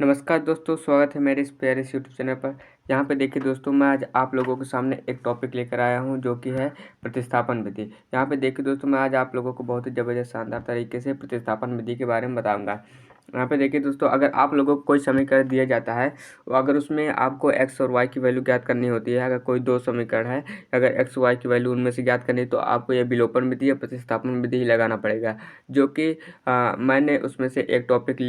नमस्कार दोस्तों, स्वागत है मेरे इस प्यारे से यूट्यूब चैनल पर। यहाँ पे देखिए दोस्तों, मैं आज आप लोगों के सामने एक टॉपिक लेकर आया हूँ जो कि है प्रतिस्थापन विधि। यहाँ पे देखिए दोस्तों, मैं आज आप लोगों को बहुत ही ज़बरदस्त शानदार तरीके से प्रतिस्थापन विधि के बारे में बताऊँगा। यहाँ पे देखिए दोस्तों, अगर आप लोगों को कोई समीकरण दिया जाता है, अगर उसमें आपको एक्स और वाई की वैल्यू ज्ञात करनी होती है, अगर कोई दो समीकरण है, अगर एक्स वाई की वैल्यू उनमें से ज्ञात करनी है, तो आपको ये विलोपन विधि या प्रतिस्थापन विधि ही लगाना पड़ेगा। जो कि मैंने उसमें से एक टॉपिक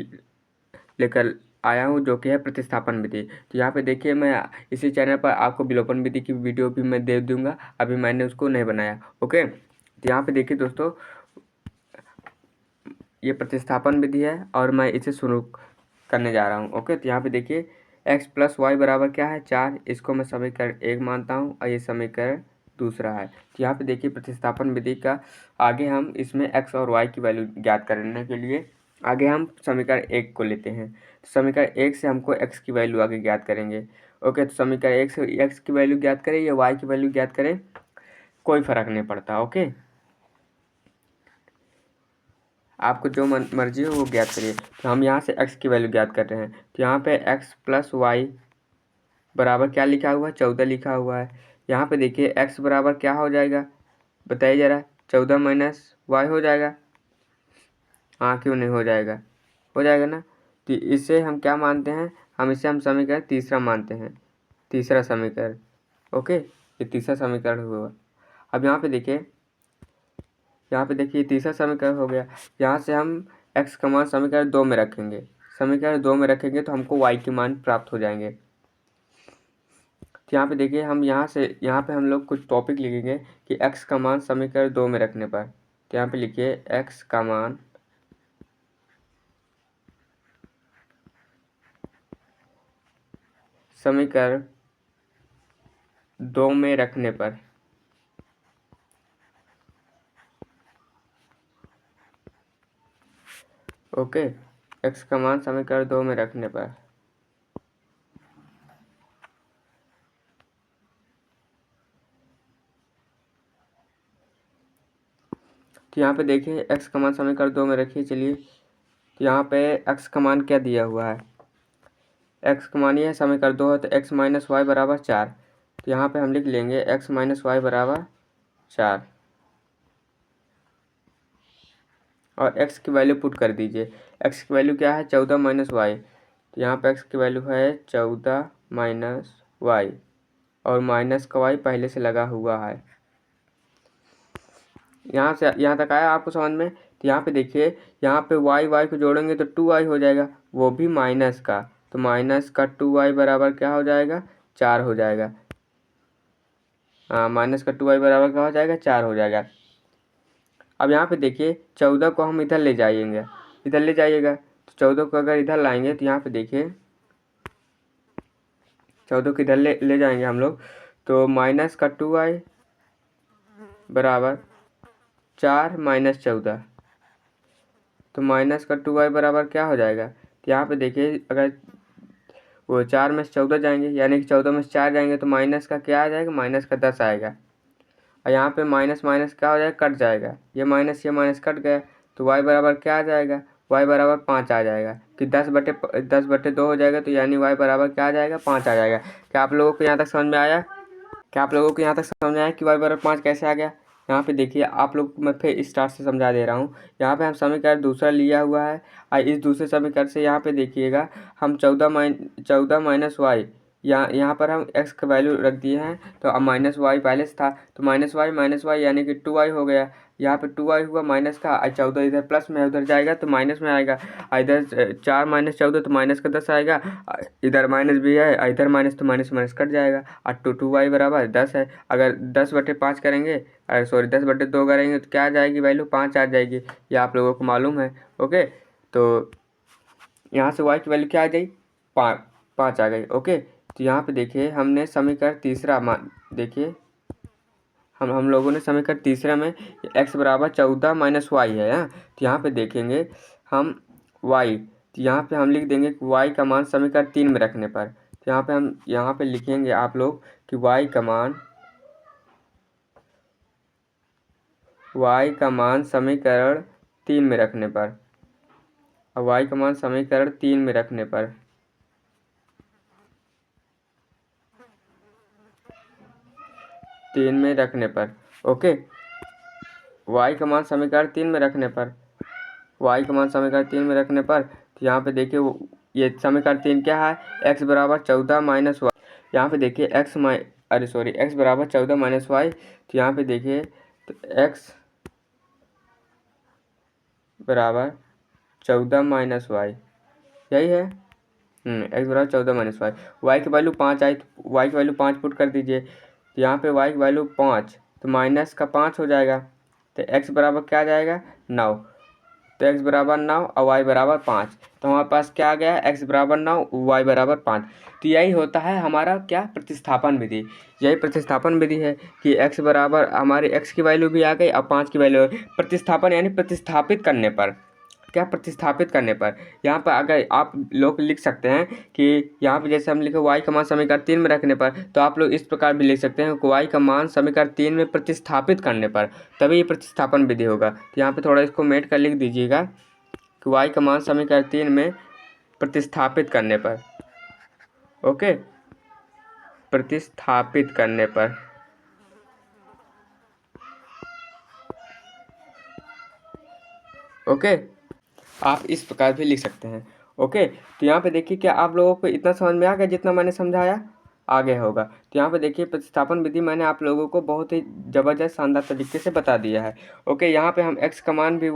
लेकर आया हूँ जो कि है प्रतिस्थापन विधि। तो यहाँ पे देखिए, मैं इसी चैनल पर आपको विलोपन विधि की वीडियो भी मैं दे दूँगा, अभी मैंने उसको नहीं बनाया। ओके, तो यहाँ पे देखिए दोस्तों, ये प्रतिस्थापन विधि है और मैं इसे शुरू करने जा रहा हूँ। ओके, तो यहाँ पे देखिए x प्लस वाई बराबर क्या है, 4। इसको मैं समीकरण 1 मानता हूँ और ये समीकरण दूसरा है। तो यहाँ पे देखिए प्रतिस्थापन विधि का आगे हम इसमें x और y की वैल्यू ज्ञात करने के लिए आगे हम समीकरण 1 को लेते हैं। तो समीकरण 1 से हमको x की वैल्यू आगे ज्ञात करेंगे। ओके, तो समीकरण 1 से x की वैल्यू ज्ञात करें या y की वैल्यू ज्ञात करें, कोई फ़र्क नहीं पड़ता। ओके, आपको जो मर्जी हो वो ज्ञात करिए। तो हम यहाँ से x की वैल्यू ज्ञात कर रहे हैं। तो यहाँ पे x प्लस वाई बराबर क्या लिखा हुआ है, 14 लिखा हुआ है। यहाँ पे देखिए x बराबर क्या हो जाएगा, बताइए ज़रा। 14 माइनस वाई हो जाएगा। हाँ, क्यों नहीं हो जाएगा, हो जाएगा ना। तो इसे हम क्या मानते हैं, हम समीकरण तीसरा मानते हैं, तीसरा समीकरण। ओके, ये तीसरा समीकरण हुआ। अब यहाँ पे देखिए तीसरा समीकरण हो गया। यहाँ से हम x का मान समीकरण 2 में रखेंगे। समीकरण 2 में रखेंगे तो हमको y के मान प्राप्त हो जाएंगे। तो यहाँ पे देखिए, यहाँ पे हम लोग कुछ टॉपिक लिखेंगे कि x का मान समीकरण 2 में रखने पर। तो यहाँ पे लिखिए x का मान समीकरण 2 में रखने पर। ओके, x का मान समीकरण 2 में रखने पर। तो यहाँ पे देखिए x का मान समीकरण 2 में रखिए। चलिए, तो यहाँ पे x का मान क्या दिया हुआ है, x का मान ये है, समीकरण 2 है तो x माइनस वाई बराबर 4। तो यहाँ पे हम लिख लेंगे x माइनस वाई बराबर 4 और x की वैल्यू पुट कर दीजिए। x की वैल्यू क्या है, 14 माइनस वाई। तो यहाँ पे x की वैल्यू है 14 माइनस वाई और माइनस का y पहले से लगा हुआ है। यहाँ से यहाँ तक आया आपको समझ में। तो यहाँ पे देखिए, यहाँ पे y को जोड़ेंगे तो 2y हो जाएगा, वो भी माइनस का। तो माइनस का 2y बराबर क्या हो जाएगा, 4 हो जाएगा। हाँ, माइनस का 2y बराबर क्या हो जाएगा, 4 हो जाएगा। अब यहाँ पे देखिए 14 को हम इधर ले जाइएगा, इधर ले जाइएगा। तो 14 को अगर इधर लाएंगे तो यहाँ पे देखिए 14 को इधर ले जाएंगे हम लोग, तो माइनस का 2y बराबर 4 माइनस 14। तो माइनस का 2y बराबर क्या हो जाएगा। तो यहाँ पे देखिए, अगर वो 4 में से 14 जाएंगे, यानी कि 14 में से 4 जाएंगे तो माइनस का क्या आ जाएगा, माइनस का 10 आएगा। और यहाँ पे माइनस माइनस क्या हो जाएगा, कट जाएगा। ये माइनस कट गया तो y बराबर क्या आ जाएगा, y बराबर 5 आ जाएगा। कि 10/2 हो जाएगा, तो यानी y बराबर क्या आ जाएगा, 5 आ जाएगा। क्या आप लोगों को यहाँ तक समझ में आया, कि y बराबर 5 कैसे आ गया। यहाँ पे देखिए, आप लोग को मैं फिर स्टार्ट से समझा दे रहा हूँ। यहाँ पे हम समीकरण दूसरा लिया हुआ है और इस दूसरे समीकरण से यहाँ पे देखिएगा हम 14 माइनस वाई, यहाँ पर हम x का वैल्यू रख दिए हैं। तो अब माइनस वाई पहले से था, तो माइनस वाई यानी कि 2y हो गया। यहाँ पे 2y हुआ माइनस का, 14 इधर प्लस में उधर जाएगा तो माइनस में आएगा। इधर 4 माइनस 14 तो माइनस का 10 आएगा। इधर माइनस भी है, इधर माइनस तो माइनस माइनस कट जाएगा और 2y बराबर 10 है। अगर 10/5 करेंगे, सॉरी 10/2 करेंगे तो क्या आ जाएगी वैल्यू, 5 आ जाएगी। ये आप लोगों को मालूम है। ओके, तो यहाँ से y की वैल्यू क्या आ गई, 5 आ गई। ओके, तो यहाँ पे देखिए हमने समीकरण तीसरा देखिए हम लोगों ने समीकरण तीसरा में x बराबर 14 माइनस वाई है। हाँ, तो यहाँ पे देखेंगे हम y, तो यहाँ पे हम लिख देंगे कि y का मान समीकरण 3 में रखने पर। तो यहाँ पे लिखेंगे आप लोग कि y का मान समीकरण 3 में रखने पर, और y का मान समीकरण 3 में रखने पर 3 में रखने पर। ओके, y का मान समीकरण 3 में रखने पर, y का मान समीकरण 3 में रखने पर, तो यहाँ पे देखिए ये समीकरण 3 क्या है, x बराबर 14 माइनस वाई। यहाँ पे देखिए x बराबर 14 माइनस वाई। तो यहाँ पे देखिए तो x बराबर 14 माइनस वाई, यही है। x बराबर 14 माइनस वाई। वाई की वैल्यू 5 आई, तो वाई की वैल्यू 5 पुट कर दीजिए। तो यहाँ पे y की वैल्यू 5, तो माइनस का 5 हो जाएगा। तो x बराबर क्या आ जाएगा, 9। तो x बराबर 9 और y बराबर 5। तो हमारे पास क्या आ गया, x बराबर 9 y बराबर 5। तो यही होता है हमारा क्या, प्रतिस्थापन विधि। यही प्रतिस्थापन विधि है कि x बराबर हमारे x की वैल्यू भी आ गई और 5 की वैल्यू। प्रतिस्थापन यानी प्रतिस्थापित करने पर, क्या, प्रतिस्थापित करने पर। यहाँ पर अगर आप लोग लिख सकते हैं कि यहाँ पे जैसे हम लिखे y का मान समीकरण 3 में रखने पर, तो आप लोग इस प्रकार भी लिख सकते हैं कि y का मान समीकरण 3 में प्रतिस्थापित करने पर, तभी ये प्रतिस्थापन विधि होगा। तो यहाँ पे थोड़ा इसको मेट कर लिख दीजिएगा कि y का मान समीकरण 3 में प्रतिस्थापित करने पर। ओके, प्रतिस्थापित करने पर। ओके, आप इस प्रकार भी लिख सकते हैं। ओके, तो यहाँ पे देखिए क्या आप लोगों को इतना समझ में आ गया जितना मैंने समझाया, आ गया होगा। तो यहाँ पे देखिए प्रतिस्थापन विधि मैंने आप लोगों को बहुत ही ज़बरदस्त शानदार तरीके से बता दिया है। ओके, यहाँ पे हम x का मान भी,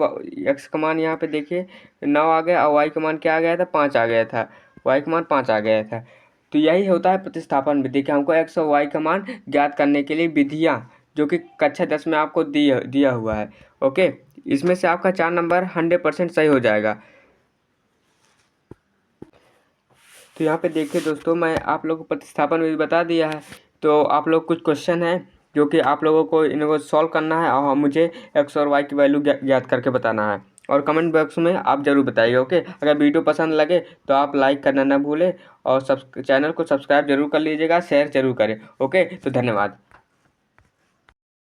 x का मान यहाँ पे देखिए 9 आ गया और y का मान क्या आ गया था, 5 आ गया था। y का मान 5 आ गया था। तो यही होता है प्रतिस्थापन विधि कि हमको x और y का मान ज्ञात करने के लिए विधियाँ, जो कि कक्षा 10 में आपको दिया हुआ है। ओके, इसमें से आपका 4 नंबर 100% सही हो जाएगा। तो यहाँ पे देखिए दोस्तों, मैं आप लोगों को प्रतिस्थापन विधि बता दिया है। तो आप लोग कुछ क्वेश्चन है जो कि आप लोगों को इनको सॉल्व करना है और मुझे x और y की वैल्यू ज्ञात करके बताना है। और कमेंट बॉक्स में आप ज़रूर बताइए। ओके, अगर वीडियो पसंद लगे तो आप लाइक करना ना भूलें और चैनल को सब्सक्राइब जरूर कर लीजिएगा, शेयर जरूर करें। ओके, तो धन्यवाद।